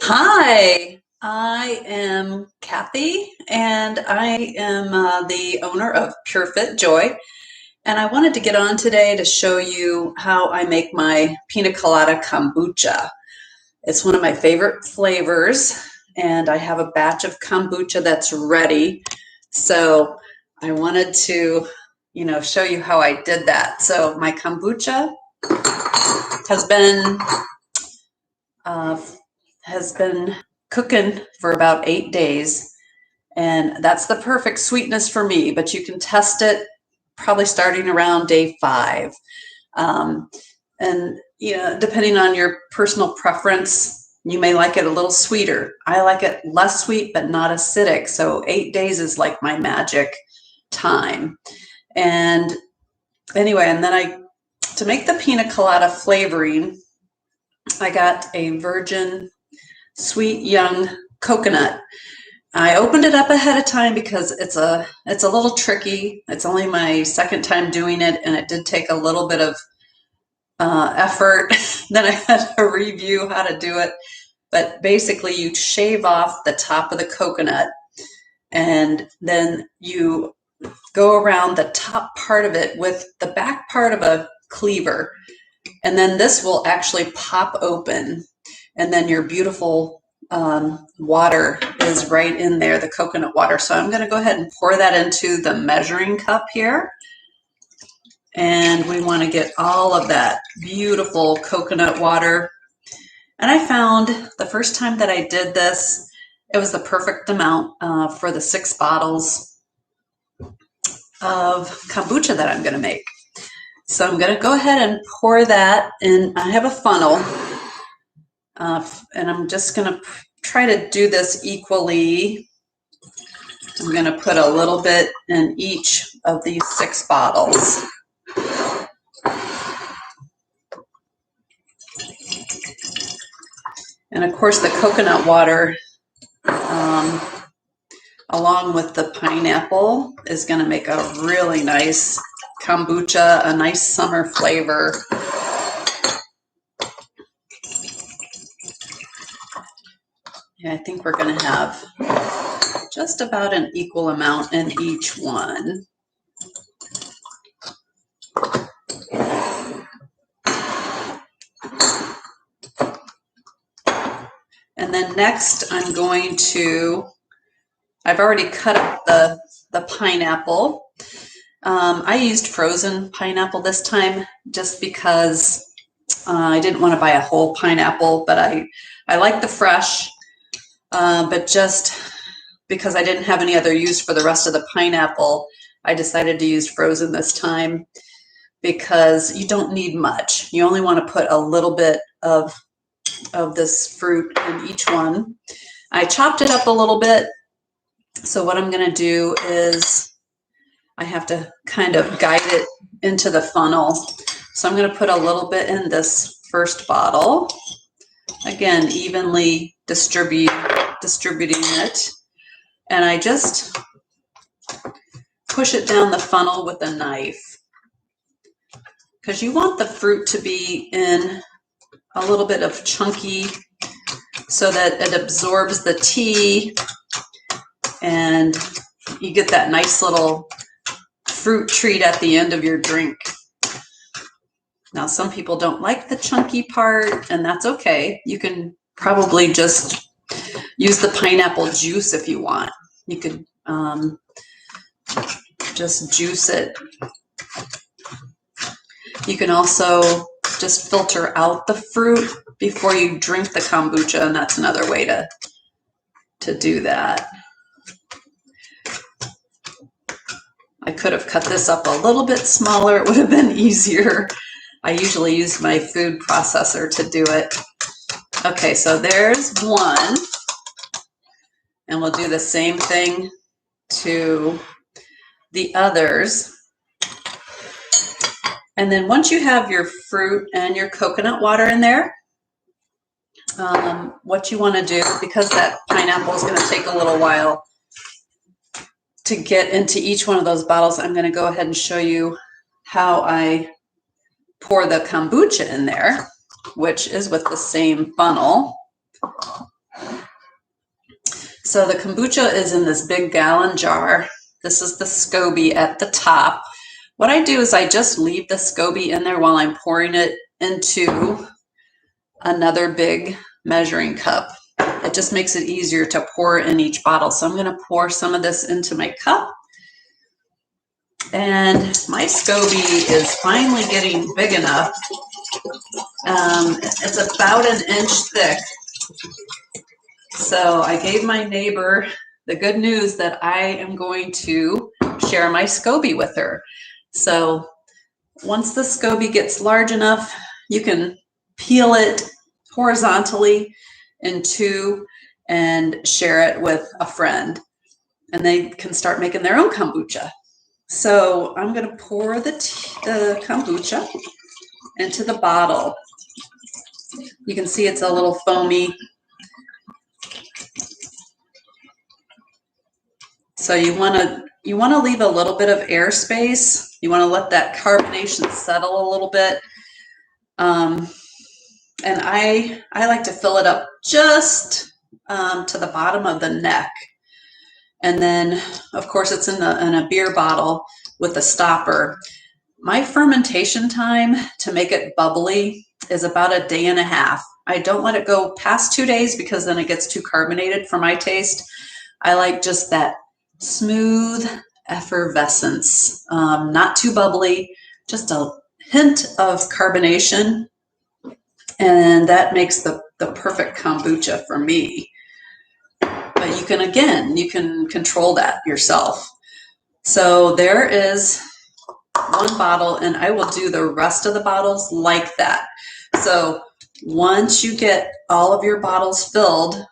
Hi, I am Kathy, and I am the owner of Pure Fit Joy. And I wanted to get on today to show you how I make my Pina Colada Kombucha. It's one of my favorite flavors, and I have a batch of kombucha that's ready. So I wanted to, show you how I did that. So my kombucha has been uh, has been cooking for about 8 days, and that's the perfect sweetness for me. But you can test it probably starting around day 5, um, and depending on your personal preference, you may like it a little sweeter. I like it less sweet but not acidic. So 8 days is like my magic time. And anyway, and then to make the pina colada flavoring, I got a virgin sweet young coconut. I opened it up ahead of time because it's a little tricky. It's only my second time doing it, and it did take a little bit of effort. Then I had to review how to do it. But basically, you shave off the top of the coconut, and then you go around the top part of it with the back part of a cleaver. And then this will actually pop open, and then your beautiful water is right in there, the coconut water. So I'm going to go ahead and pour that into the measuring cup here. And we want to get all of that beautiful coconut water. And I found the first time that I did this, it was the perfect amount for the 6 bottles of kombucha that I'm going to make. So I'm going to go ahead and pour that in. I have a funnel, and I'm just going to try to do this equally. I'm going to put a little bit in each of these 6 bottles. And of course, the coconut water, along with the pineapple, is going to make a really nice kombucha, a nice summer flavor. Yeah, I think we're going to have just about an equal amount in each one. And then next I've already cut up the pineapple. I used frozen pineapple this time just because I didn't want to buy a whole pineapple, but I like the fresh, but just because I didn't have any other use for the rest of the pineapple, I decided to use frozen this time because you don't need much. You only want to put a little bit of this fruit in each one. I chopped it up a little bit. So what I'm going to do is I have to kind of guide it into the funnel. So I'm going to put a little bit in this first bottle. Again, evenly distributing it. And I just push it down the funnel with a knife, because you want the fruit to be in a little bit of chunky so that it absorbs the tea and you get that nice little fruit treat at the end of your drink. Now, some people don't like the chunky part, and that's okay. You can probably just use the pineapple juice if you want. You could just juice it. You can also just filter out the fruit before you drink the kombucha, and that's another way to do that. I could have cut this up a little bit smaller. It would have been easier. I usually use my food processor to do it. Okay, so there's one. And we'll do the same thing to the others. And then once you have your fruit and your coconut water in there, what you want to do, because that pineapple is going to take a little while to get into each one of those bottles, I'm going to go ahead and show you how I pour the kombucha in there, which is with the same funnel. So the kombucha is in this big gallon jar. This is the SCOBY at the top. What I do is I just leave the SCOBY in there while I'm pouring it into another big measuring cup. It just makes it easier to pour in each bottle. So I'm going to pour some of this into my cup. And my SCOBY is finally getting big enough. It's about an inch thick. So I gave my neighbor the good news that I am going to share my SCOBY with her. So once the SCOBY gets large enough, you can peel it horizontally in two and share it with a friend. And they can start making their own kombucha. So I'm going to pour the kombucha into the bottle. You can see it's a little foamy. So you want to leave a little bit of air space. You want to let that carbonation settle a little bit. And I like to fill it up just to the bottom of the neck. And then, of course, it's in a beer bottle with a stopper. My fermentation time to make it bubbly is about a day and a half. I don't let it go past 2 days because then it gets too carbonated for my taste. I like just that smooth effervescence, not too bubbly, just a hint of carbonation. And that makes the perfect kombucha for me. But you can control that yourself. So there is one bottle, and I will do the rest of the bottles like that. So once you get all of your bottles filled,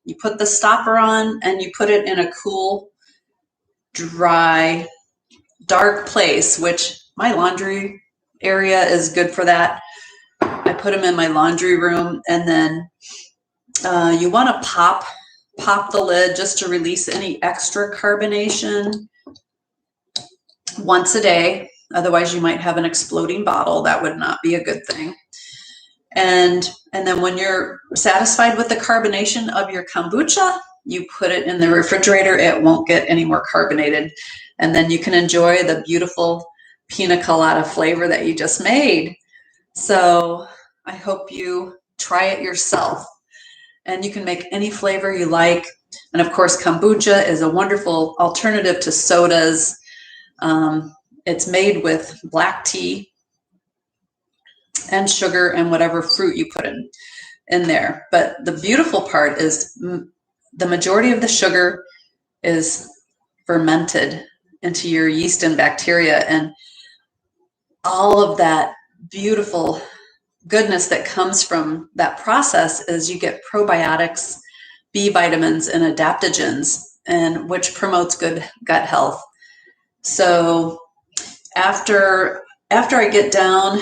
you put the stopper on and you put it in a cool, dry, dark place, which my laundry area is good for that. I put them in my laundry room, and then you want to pop the lid just to release any extra carbonation once a day. Otherwise, you might have an exploding bottle. That would not be a good thing. And then when you're satisfied with the carbonation of your kombucha, you put it in the refrigerator. It won't get any more carbonated. And then you can enjoy the beautiful pina colada flavor that you just made. So I hope you try it yourself. And you can make any flavor you like. And of course, kombucha is a wonderful alternative to sodas. It's made with black tea and sugar and whatever fruit you put in there. But the beautiful part is the majority of the sugar is fermented into your yeast and bacteria, and all of that beautiful goodness that comes from that process is you get probiotics, B vitamins, and adaptogens, and which promotes good gut health. So after I get down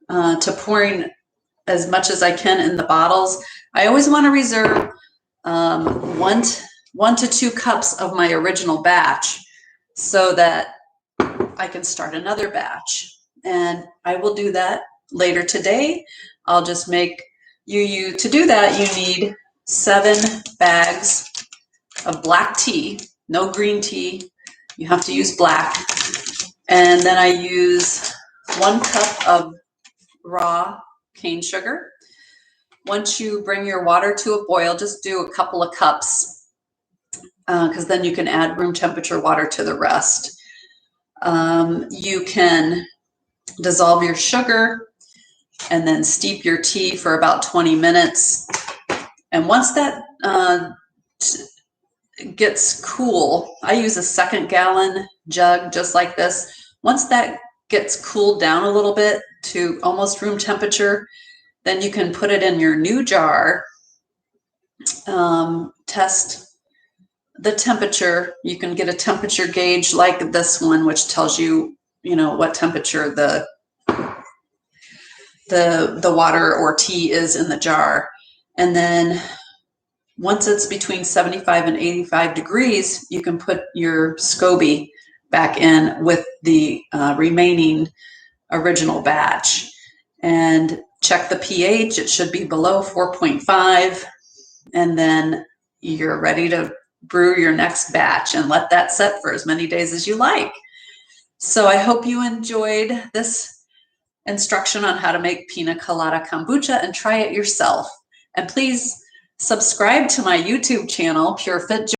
to pouring as much as I can in the bottles, I always want to reserve 1 to 2 cups of my original batch so that I can start another batch. And I will do that later today. I'll just make you to do that, you need 7 bags of black tea, no green tea. You have to use black. And then I use 1 cup of raw cane sugar. Once you bring your water to a boil, just do a couple of cups because then you can add room temperature water to the rest. You can dissolve your sugar and then steep your tea for about 20 minutes. And once that gets cool, I use a 2nd gallon jug just like this. Once that gets cooled down a little bit to almost room temperature, then you can put it in your new jar, test the temperature. You can get a temperature gauge like this one, which tells you, what temperature the water or tea is in the jar. And then once it's between 75 and 85 degrees, you can put your SCOBY back in with the remaining original batch and check the pH. It should be below 4.5. and then you're ready to brew your next batch and let that set for as many days as you like. So I hope you enjoyed this instruction on how to make Pina Colada Kombucha and try it yourself. And please subscribe to my YouTube channel, Pure Fit Joy.